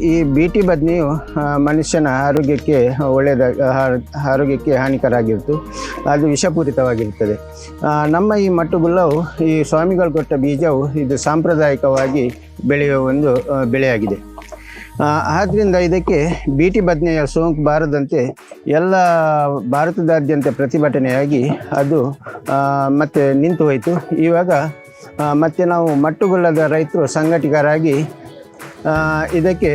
ಈ ಬೀಟಿ ಬದನೆಯು ಮನುಷ್ಯನ ಆರೋಗ್ಯಕ್ಕೆ ಆರೋಗ್ಯಕ್ಕೆ ಹಾನಿಕರ ಅದು ವಿಷಪೂರಿತವಾಗಿರುತ್ತದೆ. ನಮ್ಮ ಈ ಮಟ್ಟುಗುಲ್ಲವು ಈ ಸ್ವಾಮಿಗಳು ಕೊಟ್ಟ ಬೀಜವು ಇದು ಸಾಂಪ್ರದಾಯಿಕವಾಗಿ ಬೆಳೆಯುವ ಒಂದು ಬೆಳೆಯಾಗಿದೆ. ಆದ್ದರಿಂದ ಇದಕ್ಕೆ ಬೀಟಿ ಬದನೆಯ ಸೋಂಕು ಬಾರದಂತೆ ಎಲ್ಲ ಭಾರತದಾದ್ಯಂತ ಪ್ರತಿಭಟನೆಯಾಗಿ ಅದು ಮತ್ತೆ ನಿಂತು ಹೋಯಿತು. ಇವಾಗ ಮತ್ತೆ ನಾವು ಮಟ್ಟುಗುಲ್ಲದ ರೈತರು ಸಂಘಟಕರಾಗಿ ಇದಕ್ಕೆ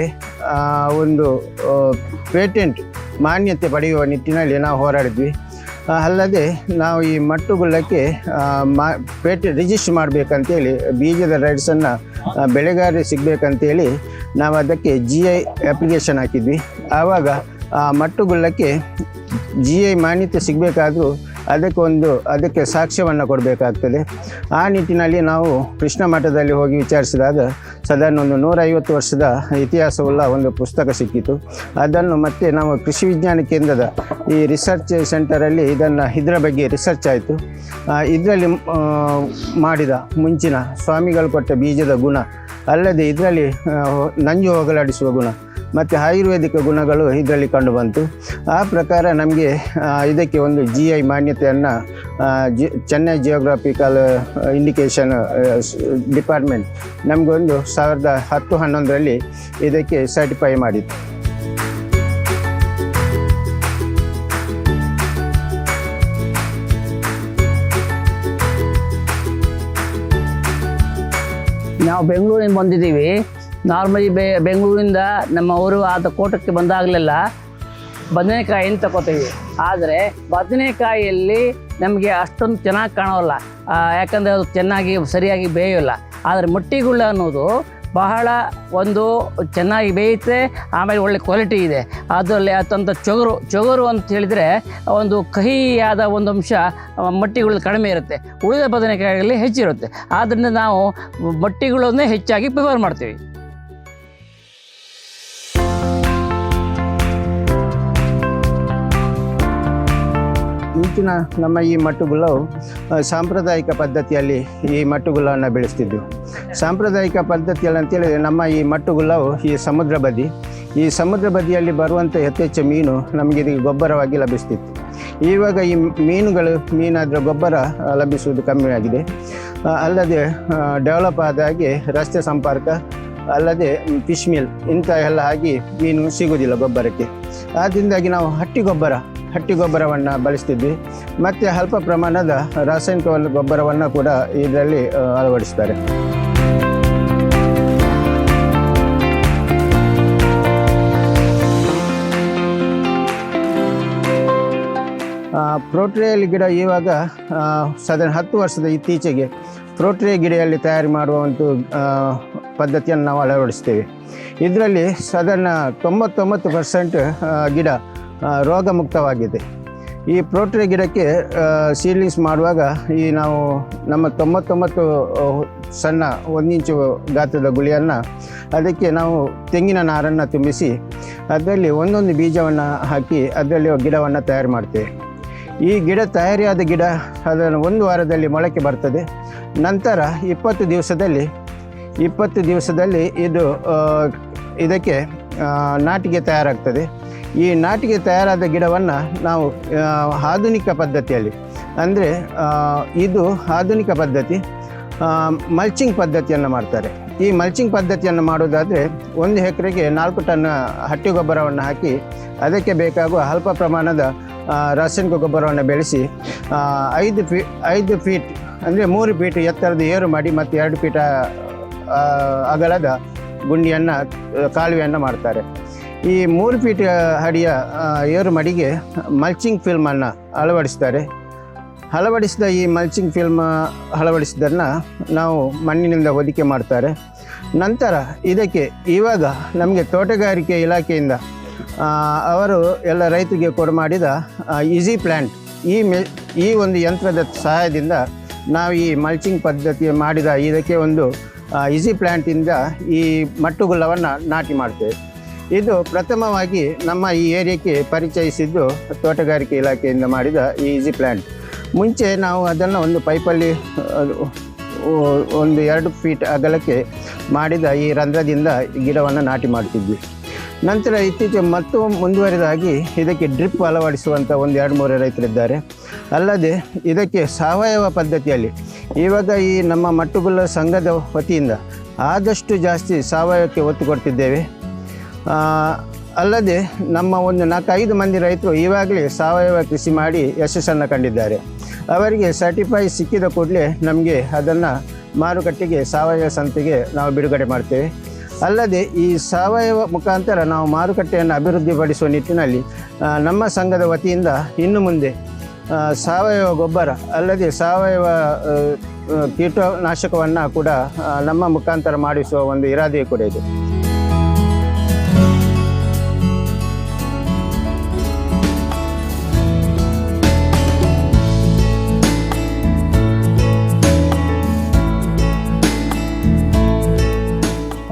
ಒಂದು ಪೇಟೆಂಟ್ ಮಾನ್ಯತೆ ಪಡೆಯುವ ನಿಟ್ಟಿನಲ್ಲಿ ನಾವು ಹೋರಾಡಿದ್ವಿ. ಅಲ್ಲದೆ ನಾವು ಈ ಮಟ್ಟುಗುಲ್ಲಕ್ಕೆ ಪೇಟೆಂಟ್ ರಿಜಿಸ್ಟರ್ ಮಾಡಬೇಕಂತೇಳಿ ಬೀಜದ ರೈಟ್ಸನ್ನು ಬೆಳೆಗಾರರಿಗೆ ಸಿಗಬೇಕಂತೇಳಿ ನಾವು ಅದಕ್ಕೆ GI ಅಪ್ಲಿಕೇಶನ್ ಹಾಕಿದ್ವಿ. ಆವಾಗ ಮಟ್ಟುಗುಲ್ಲಕ್ಕೆ GI ಮಾನ್ಯತೆ ಸಿಗಬೇಕಾದ್ರೂ ಅದಕ್ಕೆ ಸಾಕ್ಷ್ಯವನ್ನು ಕೊಡಬೇಕಾಗ್ತದೆ. ಆ ನಿಟ್ಟಿನಲ್ಲಿ ನಾವು ಕೃಷ್ಣ ಮಠದಲ್ಲಿ ಹೋಗಿ ವಿಚಾರಿಸಿದಾಗ ಸಾಧಾರಣ ಒಂದು 150 ವರ್ಷದ ಇತಿಹಾಸವುಳ್ಳ ಒಂದು ಪುಸ್ತಕ ಸಿಕ್ಕಿತು. ಅದನ್ನು ಮತ್ತೆ ನಾವು ಕೃಷಿ ವಿಜ್ಞಾನ ಕೇಂದ್ರದ ಈ ರಿಸರ್ಚ್ ಸೆಂಟರಲ್ಲಿ ಇದರ ಬಗ್ಗೆ ರಿಸರ್ಚ್ ಆಯಿತು. ಇದರಲ್ಲಿ ಮಾಡಿದ ಮುಂಚಿನ ಸ್ವಾಮಿಗಳು ಕೊಟ್ಟ ಬೀಜದ ಗುಣ ಅಲ್ಲದೆ ಇದರಲ್ಲಿ ನಂಜು ಹೋಗಲಾಡಿಸುವ ಗುಣ ಮತ್ತು ಆಯುರ್ವೇದಿಕ ಗುಣಗಳು ಇದರಲ್ಲಿ ಕಂಡುಬಂತು. ಆ ಪ್ರಕಾರ ನಮಗೆ ಇದಕ್ಕೆ ಒಂದು GI ಮಾನ್ಯತೆಯನ್ನು ಚೆನ್ನೈ ಜಿಯೋಗ್ರಾಫಿಕಲ್ ಇಂಡಿಕೇಶನ್ ಡಿಪಾರ್ಟ್ಮೆಂಟ್ ನಮಗೊಂದು 2010-11ರಲ್ಲಿ ಇದಕ್ಕೆ ಸರ್ಟಿಫೈ ಮಾಡಿತ್ತು. ನಾವು ಬೆಂಗಳೂರಿಂದ ಬಂದಿದ್ದೀವಿ. ನಾರ್ಮಲಿ ಬೆಂಗಳೂರಿಂದ ನಮ್ಮ ಊರು ಆದ ಕೋಟಕ್ಕೆ ಬಂದಾಗಲೆಲ್ಲ ಬದನೆಕಾಯಿಯನ್ನು ತಗೋತೀವಿ. ಆದರೆ ಬದನೆಕಾಯಿಯಲ್ಲಿ ನಮಗೆ ಅಷ್ಟೊಂದು ಚೆನ್ನಾಗಿ ಕಾಣೋಲ್ಲ, ಯಾಕಂದರೆ ಅದು ಚೆನ್ನಾಗಿ ಸರಿಯಾಗಿ ಬೇಯೋಲ್ಲ. ಆದರೆ ಮಟ್ಟಿಗುಳ್ಳ ಅನ್ನೋದು ಬಹಳ ಒಂದು ಚೆನ್ನಾಗಿ ಬೇಯುತ್ತೆ, ಆಮೇಲೆ ಒಳ್ಳೆ ಕ್ವಾಲಿಟಿ ಇದೆ. ಅದರಲ್ಲಿ ಅದಂಥ ಚೊಗರು ಅಂತ ಹೇಳಿದರೆ ಒಂದು ಕಹಿಯಾದ ಒಂದು ಅಂಶ ಮಟ್ಟಿಗುಳ್ಳ ಕಡಿಮೆ ಇರುತ್ತೆ, ಉಳಿದ ಬದನೆಕಾಯಿಗಳಲ್ಲಿ ಹೆಚ್ಚಿರುತ್ತೆ. ಆದ್ದರಿಂದ ನಾವು ಮಟ್ಟಿಗುಳ್ಳನ್ನೇ ಹೆಚ್ಚಾಗಿ ಪ್ರಿಫರ್ ಮಾಡ್ತೀವಿ. ಮುಂಚಿನ ನಮ್ಮ ಈ ಮಟ್ಟುಗುಲ್ಲವು ಸಾಂಪ್ರದಾಯಿಕ ಪದ್ಧತಿಯಲ್ಲಿ ಈ ಮಟ್ಟುಗುಲ್ಲವನ್ನು ಬೆಳೆಸ್ತಿದ್ದೆವು. ಸಾಂಪ್ರದಾಯಿಕ ಪದ್ಧತಿಯಲ್ಲಿ ಅಂತೇಳಿದರೆ ನಮ್ಮ ಈ ಮಟ್ಟುಗುಲ್ಲವು ಈ ಸಮುದ್ರ ಬದಿಯಲ್ಲಿ ಬರುವಂಥ ಯಥೇಚ್ಛ ಮೀನು ನಮಗೆ ಇದಕ್ಕೆ ಗೊಬ್ಬರವಾಗಿ ಲಭಿಸ್ತಿತ್ತು. ಇವಾಗ ಈ ಮೀನಾದರೆ ಗೊಬ್ಬರ ಲಭಿಸುವುದು ಕಮ್ಮಿಯಾಗಿದೆ. ಅಲ್ಲದೆ ಡೆವಲಪ್ ಆದಾಗೆ ರಸ್ತೆ ಸಂಪರ್ಕ ಅಲ್ಲದೆ ಫಿಶ್ ಮಿಲ್ ಇಂಥ ಎಲ್ಲ ಆಗಿ ಮೀನು ಸಿಗುವುದಿಲ್ಲ ಗೊಬ್ಬರಕ್ಕೆ. ಆದ್ದರಿಂದಾಗಿ ನಾವು ಹಟ್ಟಿ ಗೊಬ್ಬರವನ್ನು ಬಳಸ್ತಿದ್ವಿ. ಮತ್ತು ಅಲ್ಪ ಪ್ರಮಾಣದ ರಾಸಾಯನಿಕ ಗೊಬ್ಬರವನ್ನು ಕೂಡ ಇದರಲ್ಲಿ ಅಳವಡಿಸ್ತಾರೆ. ಪ್ರೋಟ್ರೇಯಲ್ಲಿ ಗಿಡ ಇವಾಗ ಸಾಧಾರಣ 10 ವರ್ಷದ ಇತ್ತೀಚೆಗೆ ಪ್ರೋಟ್ರೇ ಗಿಡದಲ್ಲಿ ತಯಾರು ಮಾಡುವ ಒಂದು ಪದ್ಧತಿಯನ್ನು ನಾವು ಅಳವಡಿಸ್ತೇವೆ. ಇದರಲ್ಲಿ ಸಾಧಾರಣ 99% ಗಿಡ ರೋಗ ಮುಕ್ತವಾಗಿದೆ. ಈ ಪ್ರೋಟ್ರೇ ಗಿಡಕ್ಕೆ ಸೀಡ್ಲಿಂಗ್ಸ್ ಮಾಡುವಾಗ ನಾವು ನಮ್ಮ 99 ಸಣ್ಣ 1 ಇಂಚು ಗಾತ್ರದ ಗುಳಿಯನ್ನು ಅದಕ್ಕೆ ನಾವು ತೆಂಗಿನ ನಾರನ್ನು ತುಂಬಿಸಿ ಅದರಲ್ಲಿ ಒಂದೊಂದು ಬೀಜವನ್ನು ಹಾಕಿ ಅದರಲ್ಲಿ ಗಿಡವನ್ನು ತಯಾರು ಮಾಡ್ತೇವೆ. ಈ ತಯಾರಿಯಾದ ಗಿಡ ಅದನ್ನು 1 ವಾರದಲ್ಲಿ ಮೊಳಕೆ ಬರ್ತದೆ. ನಂತರ 20 ದಿವಸದಲ್ಲಿ ಇದಕ್ಕೆ ನಾಟಿಗೆ ತಯಾರಾಗ್ತದೆ. ಈ ನಾಟಿಗೆ ತಯಾರಾದ ಗಿಡವನ್ನು ನಾವು ಆಧುನಿಕ ಪದ್ಧತಿಯಲ್ಲಿ ಅಂದರೆ ಇದು ಆಧುನಿಕ ಪದ್ಧತಿ ಮಲ್ಚಿಂಗ್ ಪದ್ಧತಿಯನ್ನು ಮಾಡ್ತಾರೆ. ಈ ಮಲ್ಚಿಂಗ್ ಪದ್ಧತಿಯನ್ನು ಮಾಡೋದಾದರೆ 1 ಎಕರೆಗೆ 4 ಟನ್ ಹಟ್ಟಿ ಗೊಬ್ಬರವನ್ನು ಹಾಕಿ ಅದಕ್ಕೆ ಬೇಕಾಗುವ ಅಲ್ಪ ಪ್ರಮಾಣದ ರಾಸಾಯನಿಕ ಗೊಬ್ಬರವನ್ನು ಬೆಳೆಸಿ 5 ಫೀಟ್ ಅಂದರೆ 3 ಫೀಟ್ ಎತ್ತರದ ಏರು ಮಾಡಿ ಮತ್ತು 2 ಫೀಟ್ ಅಗಲದ ಗುಂಡಿಯನ್ನು ಕಾಲುವೆಯನ್ನು ಮಾಡ್ತಾರೆ. ಈ 3 ಫೀಟ್ ಅಡಿಯ ಏರು ಮಡಿಗೆ ಮಲ್ಚಿಂಗ್ ಫಿಲ್ಮನ್ನು ಅಳವಡಿಸಿದ ಈ ಮಲ್ಚಿಂಗ್ ಫಿಲ್ಮ್ ಅಳವಡಿಸಿದ್ದನ್ನು ನಾವು ಮಣ್ಣಿನಿಂದ ಹೊದಿಕೆ ಮಾಡ್ತಾರೆ. ನಂತರ ಇದಕ್ಕೆ ಇವಾಗ ನಮಗೆ ತೋಟಗಾರಿಕೆ ಇಲಾಖೆಯಿಂದ ಅವರು ಎಲ್ಲ ರೈತರಿಗೆ ಕೊಡಮಾಡಿದ ಈಸಿ ಪ್ಲ್ಯಾಂಟ್ ಈ ಒಂದು ಯಂತ್ರದ ಸಹಾಯದಿಂದ ನಾವು ಈ ಮಲ್ಚಿಂಗ್ ಪದ್ಧತಿ ಮಾಡಿದ ಇದಕ್ಕೆ ಒಂದು ಈಸಿ ಪ್ಲ್ಯಾಂಟಿಂದ ಈ ಮಟ್ಟುಗುಲ್ಲವನ್ನು ನಾಟಿ ಮಾಡ್ತೇವೆ. ಇದು ಪ್ರಥಮವಾಗಿ ನಮ್ಮ ಈ ಏರಿಯಾಕ್ಕೆ ಪರಿಚಯಿಸಿದ್ದು ತೋಟಗಾರಿಕೆ ಇಲಾಖೆಯಿಂದ ಮಾಡಿದ ಈ ಈಸಿ ಪ್ಲ್ಯಾಂಟ್. ಮುಂಚೆ ನಾವು ಅದನ್ನು ಒಂದು ಪೈಪಲ್ಲಿ ಒಂದು 2 ಫೀಟ್ ಅಗಲಕ್ಕೆ ಮಾಡಿದ ಈ ರಂಧ್ರದಿಂದ ಗಿಡವನ್ನು ನಾಟಿ ಮಾಡ್ತಿದ್ವಿ. ನಂತರ ಇತ್ತೀಚೆಗೆ ಮತ್ತು ಮುಂದುವರಿದಾಗಿ ಇದಕ್ಕೆ ಡ್ರಿಪ್ ಅಳವಡಿಸುವಂಥ ಒಂದು 2-3 ರೈತರಿದ್ದಾರೆ. ಅಲ್ಲದೆ ಇದಕ್ಕೆ ಸಾವಯವ ಪದ್ಧತಿಯಲ್ಲಿ ಇವಾಗ ಈ ನಮ್ಮ ಮಟ್ಟುಗುಲ್ಲ ಸಂಘದ ವತಿಯಿಂದ ಆದಷ್ಟು ಜಾಸ್ತಿ ಸಾವಯವಕ್ಕೆ ಒತ್ತು ಕೊಡ್ತಿದ್ದೇವೆ. ಅಲ್ಲದೆ ನಮ್ಮ ಒಂದು 4-5 ಮಂದಿ ರೈತರು ಈವಾಗಲೇ ಸಾವಯವ ಕೃಷಿ ಮಾಡಿ ಯಶಸ್ಸನ್ನು ಕಂಡಿದ್ದಾರೆ. ಅವರಿಗೆ ಸರ್ಟಿಫೈ ಸಿಕ್ಕಿದ ಕೂಡಲೇ ನಮಗೆ ಅದನ್ನು ಮಾರುಕಟ್ಟೆಗೆ ಸಾವಯವ ಸಂತೆಗೆ ನಾವು ಬಿಡುಗಡೆ ಮಾಡ್ತೇವೆ. ಅಲ್ಲದೆ ಈ ಸಾವಯವ ಮುಖಾಂತರ ನಾವು ಮಾರುಕಟ್ಟೆಯನ್ನು ಅಭಿವೃದ್ಧಿಪಡಿಸುವ ನಿಟ್ಟಿನಲ್ಲಿ ನಮ್ಮ ಸಂಘದ ವತಿಯಿಂದ ಇನ್ನು ಮುಂದೆ ಸಾವಯವ ಗೊಬ್ಬರ ಅಲ್ಲದೆ ಸಾವಯವ ಕೀಟನಾಶಕವನ್ನು ಕೂಡ ನಮ್ಮ ಮುಖಾಂತರ ಮಾಡಿಸುವ ಒಂದು ಇರಾದೆ ಕೂಡ ಇದೆ.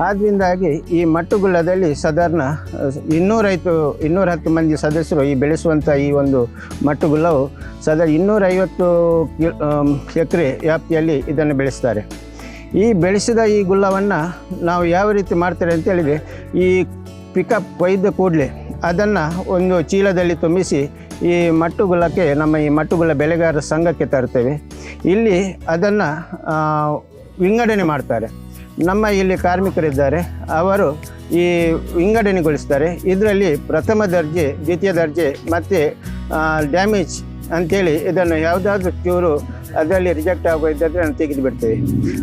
ಆದ್ದರಿಂದಾಗಿ ಈ ಮಟ್ಟುಗುಳ್ಳದಲ್ಲಿ ಸಾಧಾರಣ 210 ಮಂದಿ ಸದಸ್ಯರು ಈ ಬೆಳೆಸುವಂಥ ಈ ಒಂದು ಮಟ್ಟುಗುಲ್ಲವು ಸಾಧಾರಣ 250 ಎಕರೆ ವ್ಯಾಪ್ತಿಯಲ್ಲಿ ಇದನ್ನು ಬೆಳೆಸ್ತಾರೆ. ಈ ಬೆಳೆಸಿದ ಈ ಗುಲ್ಲವನ್ನು ನಾವು ಯಾವ ರೀತಿ ಮಾಡ್ತಾರೆ ಅಂತ ಹೇಳಿದರೆ, ಈ ಪಿಕಪ್ ಕೊಯ್ದ ಕೂಡಲೇ ಅದನ್ನು ಒಂದು ಚೀಲದಲ್ಲಿ ತುಂಬಿಸಿ ಈ ಮಟ್ಟುಗುಲ್ಲಕ್ಕೆ ನಮ್ಮ ಈ ಮಟ್ಟುಗುಲ್ಲ ಬೆಳೆಗಾರರ ಸಂಘಕ್ಕೆ ತರ್ತೇವೆ. ಇಲ್ಲಿ ಅದನ್ನು ವಿಂಗಡಣೆ ಮಾಡ್ತಾರೆ. ನಮ್ಮ ಇಲ್ಲಿ ಕಾರ್ಮಿಕರಿದ್ದಾರೆ, ಅವರು ಈ ವಿಂಗಡಣೆಗೊಳಿಸ್ತಾರೆ. ಇದರಲ್ಲಿ ಪ್ರಥಮ ದರ್ಜೆ, ದ್ವಿತೀಯ ದರ್ಜೆ ಮತ್ತು ಡ್ಯಾಮೇಜ್ ಅಂಥೇಳಿ ಇದನ್ನು ಯಾವುದಾದ್ರೂ ಚೂರು ಅದರಲ್ಲಿ ರಿಜೆಕ್ಟ್ ಆಗೋಯಿದ್ದರೆ ನಾನು ತೆಗೆದು ಬಿಡ್ತೇವೆ.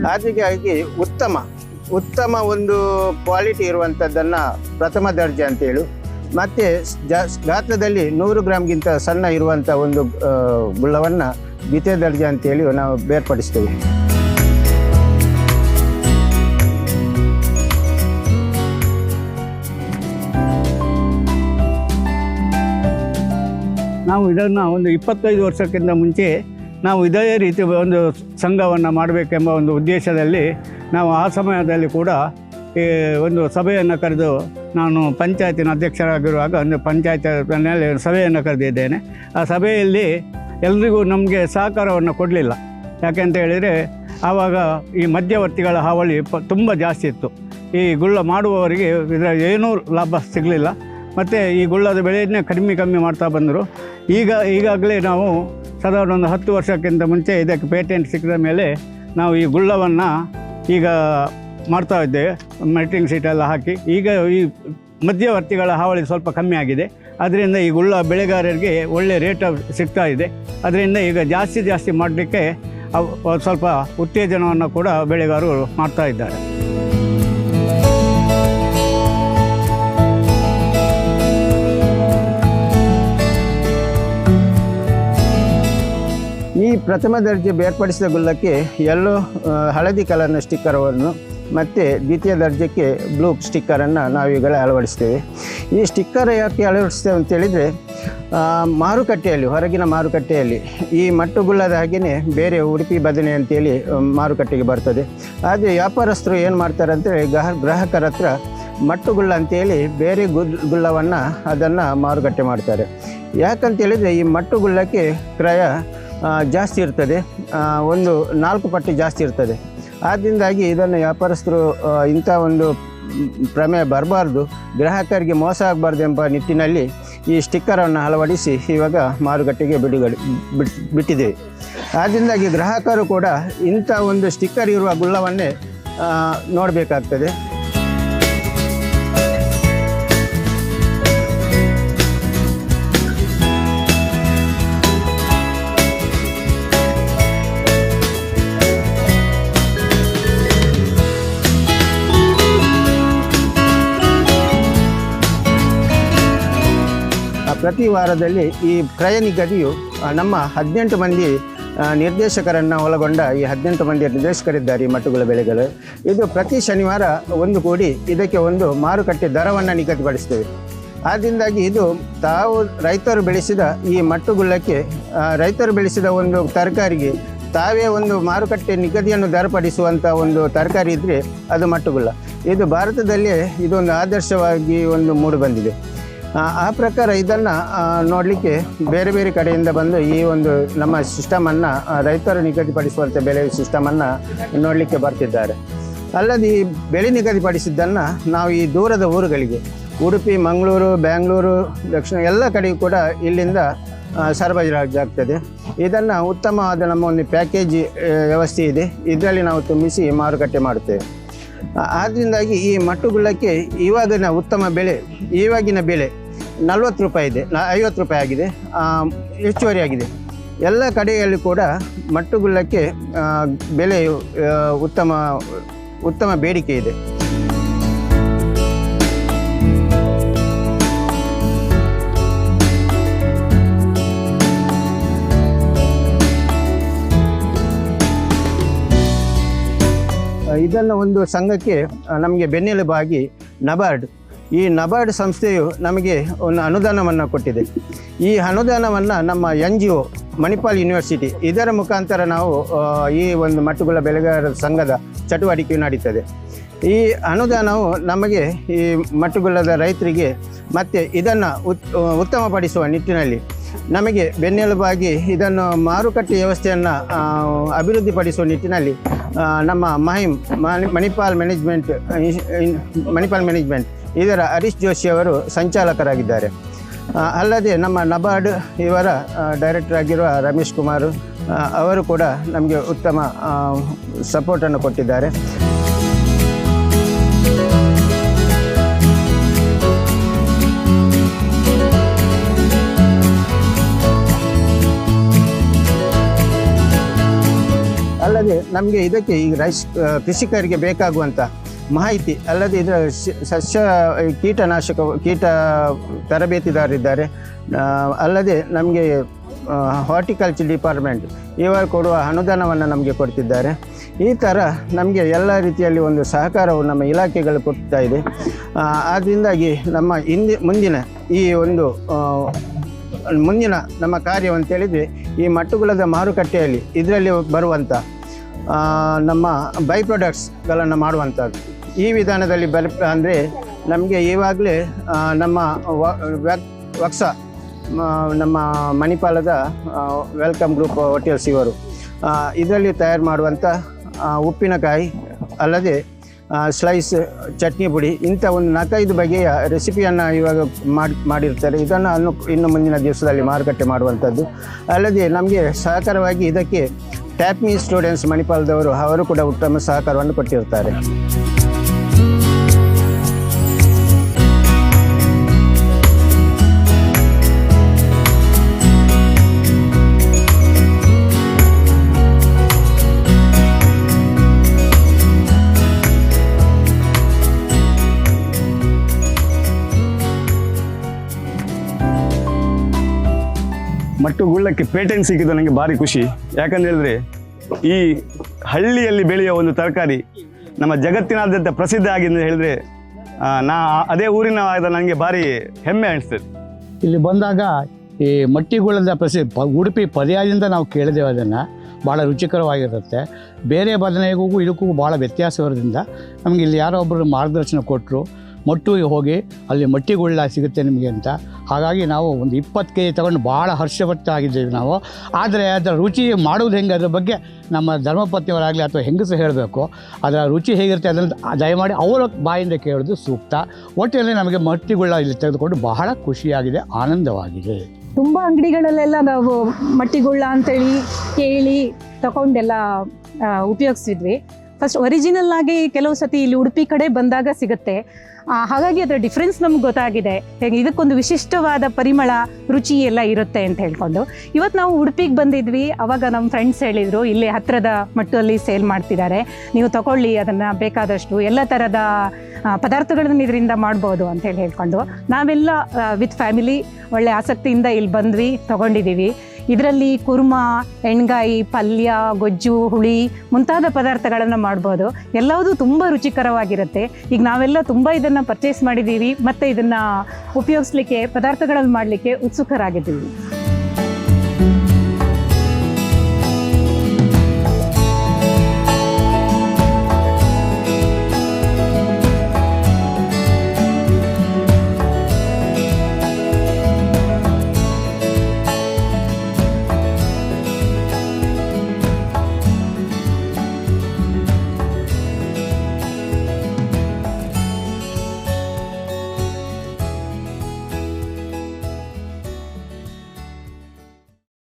ಹಾಗಾಗಿ ಉತ್ತಮ ಒಂದು ಕ್ವಾಲಿಟಿ ಇರುವಂಥದ್ದನ್ನು ಪ್ರಥಮ ದರ್ಜೆ ಅಂತೇಳಿ, ಮತ್ತು ಗಾತ್ರದಲ್ಲಿ 100 ಗ್ರಾಮ್ಗಿಂತ ಸಣ್ಣ ಇರುವಂಥ ಒಂದು ಗುಳ್ಳವನ್ನು ದ್ವಿತೀಯ ದರ್ಜೆ ಅಂತೇಳಿ ನಾವು ಬೇರ್ಪಡಿಸ್ತೇವೆ. ನಾವು ಇದನ್ನು ಒಂದು 25 ವರ್ಷಕ್ಕಿಂತ ಮುಂಚೆ ನಾವು ಇದೇ ರೀತಿ ಒಂದು ಸಂಘವನ್ನು ಮಾಡಬೇಕೆಂಬ ಒಂದು ಉದ್ದೇಶದಲ್ಲಿ ನಾವು ಆ ಸಮಯದಲ್ಲಿ ಕೂಡ ಒಂದು ಸಭೆಯನ್ನು ಕರೆದು, ನಾನು ಪಂಚಾಯತಿನ ಅಧ್ಯಕ್ಷರಾಗಿರುವಾಗ ಒಂದು ಪಂಚಾಯತಿನಲ್ಲಿ ಸಭೆಯನ್ನು ಕರೆದಿದ್ದೇನೆ. ಆ ಸಭೆಯಲ್ಲಿ ಎಲ್ರಿಗೂ ನಮಗೆ ಸಹಕಾರವನ್ನು ಕೊಡಲಿಲ್ಲ. ಯಾಕೆಂತ ಹೇಳಿದರೆ ಆವಾಗ ಈ ಮಧ್ಯವರ್ತಿಗಳ ಹಾವಳಿ ತುಂಬ ಜಾಸ್ತಿ ಇತ್ತು. ಈ ಗುಳ್ಳ ಮಾಡುವವರಿಗೆ ಇದರ ಏನೂ ಲಾಭ ಸಿಗಲಿಲ್ಲ. ಮತ್ತು ಈ ಗುಳ್ಳದ ಬೆಳೆಯನ್ನೇ ಕಮ್ಮಿ ಮಾಡ್ತಾ ಬಂದರು. ಈಗಾಗಲೇ ನಾವು ಸಾಧಾರಣ ಒಂದು 10 ವರ್ಷಕ್ಕಿಂತ ಮುಂಚೆ ಇದಕ್ಕೆ ಪೇಟೆಂಟ್ ಸಿಕ್ಕಿದ ಮೇಲೆ ನಾವು ಈ ಗುಳ್ಳವನ್ನು ಈಗ ಮಾಡ್ತಾ ಇದ್ದೇವೆ, ಮೆಲ್ಟಿಂಗ್ ಸೀಟೆಲ್ಲ ಹಾಕಿ. ಈಗ ಈ ಮಧ್ಯವರ್ತಿಗಳ ಹಾವಳಿ ಸ್ವಲ್ಪ ಕಮ್ಮಿ ಆಗಿದೆ. ಅದರಿಂದ ಈ ಗುಳ್ಳ ಬೆಳೆಗಾರರಿಗೆ ಒಳ್ಳೆ ರೇಟ್ ಸಿಗ್ತಾ ಇದೆ. ಅದರಿಂದ ಈಗ ಜಾಸ್ತಿ ಮಾಡಲಿಕ್ಕೆ ಸ್ವಲ್ಪ ಉತ್ತೇಜನವನ್ನು ಕೂಡ ಬೆಳೆಗಾರರು ಮಾಡ್ತಾ ಇದ್ದಾರೆ. ಈ ಪ್ರಥಮ ದರ್ಜೆ ಬೇರ್ಪಡಿಸಿದ ಗುಲ್ಲಕ್ಕೆ ಹಳದಿ ಕಲರ್ನ ಸ್ಟಿಕ್ಕರವನ್ನು ಮತ್ತು ದ್ವಿತೀಯ ದರ್ಜೆಗೆ ಬ್ಲೂ ಸ್ಟಿಕ್ಕರನ್ನು ನಾವೀಗಲೇ ಅಳವಡಿಸ್ತೇವೆ. ಈ ಸ್ಟಿಕ್ಕರ್ ಯಾಕೆ ಅಳವಡಿಸ್ತೇವೆ ಅಂತೇಳಿದರೆ, ಮಾರುಕಟ್ಟೆಯಲ್ಲಿ, ಹೊರಗಿನ ಮಾರುಕಟ್ಟೆಯಲ್ಲಿ ಈ ಮಟ್ಟುಗುಳ್ಳದ ಹಾಗೆಯೇ ಬೇರೆ ಉಡುಪಿ ಬದನೆ ಅಂತೇಳಿ ಮಾರುಕಟ್ಟೆಗೆ ಬರ್ತದೆ. ಆದರೆ ವ್ಯಾಪಾರಸ್ಥರು ಏನು ಮಾಡ್ತಾರೆ ಅಂತೇಳಿ ಗ್ರಾಹಕರ ಹತ್ರ ಮಟ್ಟುಗುಳ್ಳ ಅಂತೇಳಿ ಬೇರೆ ಗುಳ್ಳವನ್ನು ಅದನ್ನು ಮಾರುಕಟ್ಟೆ ಮಾಡ್ತಾರೆ. ಯಾಕಂತೇಳಿದರೆ ಈ ಮಟ್ಟುಗುಳ್ಳಕ್ಕೆ ಕ್ರಯ ಜಾಸ್ತಿ ಇರ್ತದೆ, ಒಂದು 4 ಪಟ್ಟು ಜಾಸ್ತಿ ಇರ್ತದೆ. ಆದ್ದರಿಂದಾಗಿ ಇದನ್ನು ವ್ಯಾಪಾರಸ್ಥರು ಇಂಥ ಒಂದು ಪ್ರಮೇಯ ಬರಬಾರ್ದು, ಗ್ರಾಹಕರಿಗೆ ಮೋಸ ಆಗಬಾರ್ದು ಎಂಬ ನಿಟ್ಟಿನಲ್ಲಿ ಈ ಸ್ಟಿಕ್ಕರನ್ನು ಅಳವಡಿಸಿ ಇವಾಗ ಮಾರುಕಟ್ಟೆಗೆ ಬಿಟ್ಟಿದ್ದೇವೆ. ಆದ್ದರಿಂದಾಗಿ ಗ್ರಾಹಕರು ಕೂಡ ಇಂಥ ಒಂದು ಸ್ಟಿಕ್ಕರ್ ಇರುವ ಗುಳ್ಳವನ್ನೇ ನೋಡಬೇಕಾಗ್ತದೆ. ಪ್ರತಿ ವಾರದಲ್ಲಿ ಈ ಕ್ರಯ ನಿಗದಿಯು ನಮ್ಮ 18 ಮಂದಿ ನಿರ್ದೇಶಕರನ್ನು ಒಳಗೊಂಡ ಈ 18 ಮಂದಿ ನಿರ್ದೇಶಕರಿದ್ದಾರೆ ಈ ಮಟ್ಟುಗುಳ್ಳ ಬೆಳೆಗಳು. ಇದು ಪ್ರತಿ ಶನಿವಾರ ಒಂದು ಕೂಡಿ ಇದಕ್ಕೆ ಒಂದು ಮಾರುಕಟ್ಟೆ ದರವನ್ನು ನಿಗದಿಪಡಿಸ್ತೇವೆ. ಆದ್ದರಿಂದಾಗಿ ಇದು ರೈತರು ಬೆಳೆಸಿದ ಈ ಮಟ್ಟುಗುಳ್ಳಕ್ಕೆ, ರೈತರು ಬೆಳೆಸಿದ ಒಂದು ತರಕಾರಿಗೆ ತಾವೇ ಒಂದು ಮಾರುಕಟ್ಟೆ ನಿಗದಿಯನ್ನು ದರಪಡಿಸುವಂಥ ಒಂದು ತರಕಾರಿ ಇದ್ದರೆ ಅದು ಮಟ್ಟುಗುಳ್ಳ. ಇದು ಭಾರತದಲ್ಲೇ ಇದೊಂದು ಆದರ್ಶವಾಗಿ ಮೂಡಿ ಬಂದಿದೆ. ಆ ಪ್ರಕಾರ ಇದನ್ನು ನೋಡಲಿಕ್ಕೆ ಬೇರೆ ಬೇರೆ ಕಡೆಯಿಂದ ಬಂದು ಈ ಒಂದು ನಮ್ಮ ಸಿಸ್ಟಮನ್ನು ರೈತರು ನಿಗದಿಪಡಿಸುವಂಥ ಬೆಲೆ ಸಿಸ್ಟಮನ್ನು ನೋಡಲಿಕ್ಕೆ ಬರ್ತಿದ್ದಾರೆ. ಅಲ್ಲದೆ ಈ ಬೆಲೆ ನಿಗದಿಪಡಿಸಿದ್ದನ್ನು ನಾವು ಈ ದೂರದ ಊರುಗಳಿಗೆ ಉಡುಪಿ, ಮಂಗಳೂರು, ಬೆಂಗಳೂರು, ದಕ್ಷಿಣ ಎಲ್ಲ ಕಡೆಗೂ ಕೂಡ ಇಲ್ಲಿಂದ ಸರಬರಾಜಾಗ್ತದೆ. ಇದನ್ನು ಉತ್ತಮವಾದ ನಮ್ಮ ಒಂದು ಪ್ಯಾಕೇಜ್ ವ್ಯವಸ್ಥೆ ಇದೆ, ಇದರಲ್ಲಿ ನಾವು ತುಂಬಿಸಿ ಮಾರುಕಟ್ಟೆ ಮಾಡುತ್ತೇವೆ. ಆದ್ದರಿಂದಾಗಿ ಈ ಮಟ್ಟುಗುಳ್ಳಕ್ಕೆ ಇವಾಗಿನ ಬೆಲೆ 40 ರೂಪಾಯಿ ಇದೆ, 50 ರೂಪಾಯಿ ಆಗಿದೆ, ಹೆಚ್ಚುವರಿ ಆಗಿದೆ. ಎಲ್ಲ ಕಡೆಯಲ್ಲಿ ಕೂಡ ಮಟ್ಟುಗುಳ್ಳಕ್ಕೆ ಬೆಲೆಯು ಉತ್ತಮ ಬೇಡಿಕೆ ಇದೆ. ಇದನ್ನು ಒಂದು ಸಂಘಕ್ಕೆ ನಮಗೆ ಬೆನ್ನೆಲುಬಾಗಿ ಈ ನಬಾರ್ಡ್ ಸಂಸ್ಥೆಯು ನಮಗೆ ಒಂದು ಅನುದಾನವನ್ನು ಕೊಟ್ಟಿದೆ. ಈ ಅನುದಾನವನ್ನು ನಮ್ಮ NGO ಮಣಿಪಾಲ್ ಯೂನಿವರ್ಸಿಟಿ ಇದರ ಮುಖಾಂತರ ನಾವು ಈ ಒಂದು ಮಟ್ಟುಗುಳ್ಳ ಬೆಳೆಗಾರರ ಸಂಘದ ಚಟುವಟಿಕೆ ನಡೀತದೆ. ಈ ಅನುದಾನವು ನಮಗೆ ಈ ಮಟ್ಟುಗುಳ್ಳದ ರೈತರಿಗೆ ಮತ್ತು ಇದನ್ನು ಉತ್ತಮಪಡಿಸುವ ನಿಟ್ಟಿನಲ್ಲಿ ನಮಗೆ ಬೆನ್ನೆಲುಬಾಗಿ ಇದನ್ನು ಮಾರುಕಟ್ಟೆ ವ್ಯವಸ್ಥೆಯನ್ನು ಅಭಿವೃದ್ಧಿಪಡಿಸುವ ನಿಟ್ಟಿನಲ್ಲಿ ನಮ್ಮ ಮಣಿಪಾಲ್ ಮ್ಯಾನೇಜ್ಮೆಂಟ್ ಇದರ ಹರೀಶ್ ಜೋಶಿ ಅವರು ಸಂಚಾಲಕರಾಗಿದ್ದಾರೆ. ಅಲ್ಲದೆ ನಮ್ಮ ನಬಾರ್ಡ್ ಇವರ ಡೈರೆಕ್ಟರ್ ಆಗಿರುವ ರಮೇಶ್ ಕುಮಾರ್ ಅವರು ಕೂಡ ನಮಗೆ ಉತ್ತಮ ಸಪೋರ್ಟನ್ನು ಕೊಟ್ಟಿದ್ದಾರೆ. ಅಲ್ಲದೆ ನಮಗೆ ಇದಕ್ಕೆ ಈ ಕೃಷಿಕರಿಗೆ ಬೇಕಾಗುವಂಥ ಮಾಹಿತಿ, ಅಲ್ಲದೆ ಇದರ ಕೀಟ ತರಬೇತಿದಾರರಿದ್ದಾರೆ. ಅಲ್ಲದೆ ನಮಗೆ ಹಾರ್ಟಿಕಲ್ಚರ್ ಡಿಪಾರ್ಟ್ಮೆಂಟ್ ಇವರು ಕೊಡುವ ಅನುದಾನವನ್ನು ನಮಗೆ ಕೊಡ್ತಿದ್ದಾರೆ. ಈ ಥರ ನಮಗೆ ಎಲ್ಲ ರೀತಿಯಲ್ಲಿ ಒಂದು ಸಹಕಾರವು ನಮ್ಮ ಇಲಾಖೆಗಳು ಕೊಡ್ತಾ ಇದೆ. ಆದ್ದರಿಂದಾಗಿ ನಮ್ಮ ಮುಂದಿನ ನಮ್ಮ ಕಾರ್ಯವಂತೇಳಿದರೆ ಈ ಮಟ್ಟುಗುಳ್ಳದ ಮಾರುಕಟ್ಟೆಯಲ್ಲಿ ಇದರಲ್ಲಿ ಬರುವಂಥ ನಮ್ಮ ಬೈ ಪ್ರಾಡಕ್ಟ್ಸ್ಗಳನ್ನು ಮಾಡುವಂಥದ್ದು. ಈ ವಿಧಾನದಲ್ಲಿ ಅಂದರೆ ನಮಗೆ ಈವಾಗಲೇ ನಮ್ಮ ವಕ್ಸ ನಮ್ಮ ಮಣಿಪಾಲದ ವೆಲ್ಕಮ್ ಗ್ರೂಪ್ ಹೋಟೆಲ್ಸ್ ಇವರು ಇದರಲ್ಲಿ ತಯಾರು ಮಾಡುವಂಥ ಉಪ್ಪಿನಕಾಯಿ, ಅಲ್ಲದೆ ಸ್ಲೈಸ್, ಚಟ್ನಿ ಪುಡಿ, ಇಂಥ ಒಂದು 4-5 ಬಗೆಯ ರೆಸಿಪಿಯನ್ನು ಇವಾಗ ಮಾಡಿರ್ತಾರೆ. ಇದನ್ನು ಇನ್ನು ಮುಂದಿನ ದಿವಸದಲ್ಲಿ ಮಾರುಕಟ್ಟೆ ಮಾಡುವಂಥದ್ದು. ಅಲ್ಲದೆ ನಮಗೆ ಸಹಕಾರವಾಗಿ ಇದಕ್ಕೆ ಟ್ಯಾಪ್ಮಿ ಸ್ಟೂಡೆಂಟ್ಸ್ ಮಣಿಪಾಲದವರು ಅವರು ಕೂಡ ಉತ್ತಮ ಸಹಕಾರವನ್ನು ಕೊಟ್ಟಿರ್ತಾರೆ. ಮಟ್ಟುಗುಳ್ಳಕ್ಕೆ ಪೇಟೆಂಟ್ ಸಿಕ್ಕಿದ್ದು ನನಗೆ ಭಾರಿ ಖುಷಿ. ಯಾಕಂತ ಹೇಳಿದ್ರೆ ಈ ಹಳ್ಳಿಯಲ್ಲಿ ಬೆಳೆಯುವ ಒಂದು ತರಕಾರಿ ನಮ್ಮ ಜಗತ್ತಿನಾದ್ಯಂತ ಪ್ರಸಿದ್ಧ ಆಗಿದೆ ಹೇಳಿದರೆ ಅದೇ ಊರಿನ ನನಗೆ ಭಾರಿ ಹೆಮ್ಮೆ ಅನಿಸ್ತದೆ. ಇಲ್ಲಿ ಬಂದಾಗ ಈ ಮಟ್ಟಿಗುಳ್ಳದ ಉಡುಪಿ ಪರ್ಯಾಯದಿಂದ ನಾವು ಕೇಳಿದ್ದೇವೆ, ಅದನ್ನು ಭಾಳ ರುಚಿಕರವಾಗಿರುತ್ತೆ. ಬೇರೆ ಬದನೆಗೂ ಇದಕ್ಕೂ ಭಾಳ ವ್ಯತ್ಯಾಸವಿರೋದ್ರಿಂದ ನಮಗೆ ಇಲ್ಲಿ ಯಾರೋ ಒಬ್ಬರು ಮಾರ್ಗದರ್ಶನ ಕೊಟ್ಟರು, ಮಟ್ಟುಗೆ ಹೋಗಿ ಅಲ್ಲಿ ಮಟ್ಟಿಗುಳ್ಳ ಸಿಗುತ್ತೆ ನಿಮಗೆ ಅಂತ. ಹಾಗಾಗಿ ನಾವು ಒಂದು 20 kg ತಗೊಂಡು ಭಾಳ ಹರ್ಷಭಕ್ತರಾಗಿದ್ದೇವೆ ನಾವು. ಆದರೆ ಅದರ ರುಚಿ ಮಾಡೋದು ಹೆಂಗೆ ಅದ್ರ ಬಗ್ಗೆ ನಮ್ಮ ಧರ್ಮಪತ್ನಿಯವರಾಗಲಿ ಅಥವಾ ಹೆಂಗಸು ಹೇಳಬೇಕು. ಅದರ ರುಚಿ ಹೇಗಿರುತ್ತೆ ಅದನ್ನು ದಯಮಾಡಿ ಅವರ ಬಾಯಿಂದ ಕೇಳೋದು ಸೂಕ್ತ. ಒಟ್ಟಿನಲ್ಲಿ ನಮಗೆ ಮಟ್ಟಿಗುಳ್ಳ ಇಲ್ಲಿ ತೆಗೆದುಕೊಂಡು ಬಹಳ ಖುಷಿಯಾಗಿದೆ, ಆನಂದವಾಗಿದೆ. ತುಂಬ ಅಂಗಡಿಗಳಲ್ಲೆಲ್ಲ ನಾವು ಮಟ್ಟಿಗುಳ್ಳ ಅಂತೇಳಿ ಕೇಳಿ ತಗೊಂಡೆಲ್ಲ ಉಪಯೋಗಿಸಿದ್ವಿ. ಫಸ್ಟ್ ಒರಿಜಿನಲ್ ಆಗಿ ಕೆಲವು ಸತಿ ಇಲ್ಲಿ ಉಡುಪಿ ಕಡೆ ಬಂದಾಗ ಸಿಗುತ್ತೆ. ಹಾಗಾಗಿ ಅದರ ಡಿಫ್ರೆನ್ಸ್ ನಮ್ಗೆ ಗೊತ್ತಾಗಿದೆ, ಹೇಗೆ ಇದಕ್ಕೊಂದು ವಿಶಿಷ್ಟವಾದ ಪರಿಮಳ, ರುಚಿ ಎಲ್ಲ ಇರುತ್ತೆ ಅಂತ ಹೇಳ್ಕೊಂಡು. ಇವತ್ತು ನಾವು ಉಡುಪಿಗೆ ಬಂದಿದ್ವಿ, ಆವಾಗ ನಮ್ಮ ಫ್ರೆಂಡ್ಸ್ ಹೇಳಿದರು ಇಲ್ಲೇ ಹತ್ತಿರದ ಮಟ್ಟಲ್ಲಿ ಸೇಲ್ ಮಾಡ್ತಿದ್ದಾರೆ, ನೀವು ತಗೊಳ್ಳಿ, ಅದನ್ನು ಬೇಕಾದಷ್ಟು ಎಲ್ಲ ಥರದ ಪದಾರ್ಥಗಳನ್ನು ಇದರಿಂದ ಮಾಡ್ಬೋದು ಅಂತೇಳಿ ಹೇಳ್ಕೊಂಡು ನಾವೆಲ್ಲ ವಿತ್ ಫ್ಯಾಮಿಲಿ ಒಳ್ಳೆ ಆಸಕ್ತಿಯಿಂದ ಇಲ್ಲಿ ಬಂದ್ವಿ, ತೊಗೊಂಡಿದ್ದೀವಿ. ಇದರಲ್ಲಿ ಕುರ್ಮಾ, ಎಣ್ಗಾಯಿ, ಪಲ್ಯ, ಗೊಜ್ಜು, ಹುಳಿ ಮುಂತಾದ ಪದಾರ್ಥಗಳನ್ನು ಮಾಡ್ಬೋದು. ಎಲ್ಲವೂ ತುಂಬ ರುಚಿಕರವಾಗಿರುತ್ತೆ. ಈಗ ನಾವೆಲ್ಲ ತುಂಬ ಇದನ್ನು ಪರ್ಚೇಸ್ ಮಾಡಿದ್ದೀವಿ ಮತ್ತು ಇದನ್ನು ಉಪಯೋಗಿಸ್ಲಿಕ್ಕೆ, ಪದಾರ್ಥಗಳನ್ನು ಮಾಡಲಿಕ್ಕೆ ಉತ್ಸುಕರಾಗಿದ್ದೀವಿ.